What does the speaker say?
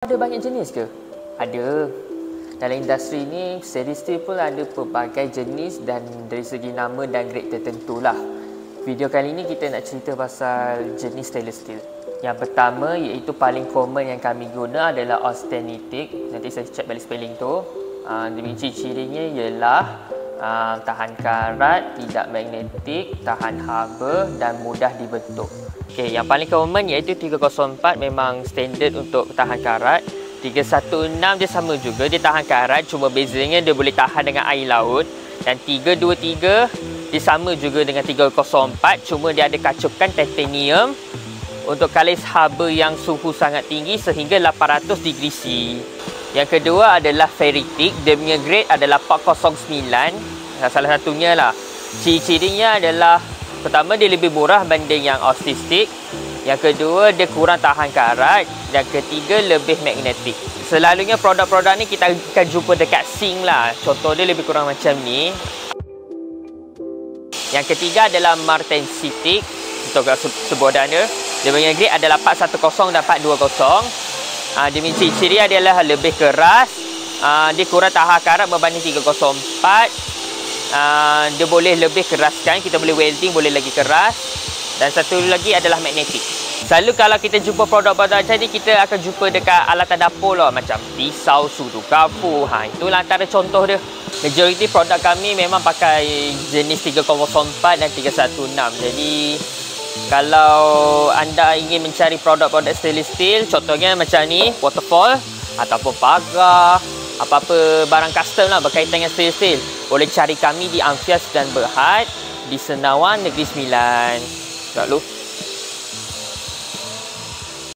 Ada banyak jenis ke? Ada. Dalam industri ni, stainless steel pun ada pelbagai jenis dan dari segi nama dan grade tertentu lah. Video kali ni kita nak cerita pasal jenis stainless steel. Yang pertama iaitu paling common yang kami guna adalah austenitic. Nanti saya check balik spelling tu. Ciri-cirinya ialah tahan karat, tidak magnetik, tahan haba dan mudah dibentuk. Okay, yang paling common iaitu 304 memang standard untuk tahan karat. 316 dia sama juga, dia tahan karat, cuma bezanya dia boleh tahan dengan air laut. Dan 323 dia sama juga dengan 304, cuma dia ada kacukan titanium untuk kalis haba yang suhu sangat tinggi sehingga 800 degree C. Yang kedua adalah ferritic, dia punya grade adalah 409. Salah satunya lah. Ciri-cirinya adalah pertama, dia lebih murah banding yang autistic. Yang kedua, dia kurang tahan karat. Dan ketiga, lebih magnetik. Selalunya produk-produk ni kita akan jumpa dekat sink lah. Contoh dia lebih kurang macam ni. Yang ketiga adalah martensitic. Untuk sebutan dia. Dia punya grade adalah 410 dan 420. Dia punya ciri-ciri adalah lebih keras. Dia kurang tahan karat berbanding 304. Dia boleh lebih keraskan, kita boleh welding, boleh lagi keras. Dan satu lagi adalah magnetik. Selalu kalau kita jumpa produk-produk macam ni, kita akan jumpa dekat alatan dapur lah, macam pisau, sudu kapur. Itulah antara contoh dia. Majoriti produk kami memang pakai jenis 304 dan 316. Jadi kalau anda ingin mencari produk-produk stainless steel, contohnya macam ni, waterfall ataupun pagar, apa-apa barang custom lah berkaitan dengan stainless steel, boleh cari kami di Amfias dan Berhad di Senawan Negeri Sembilan. Tak lupa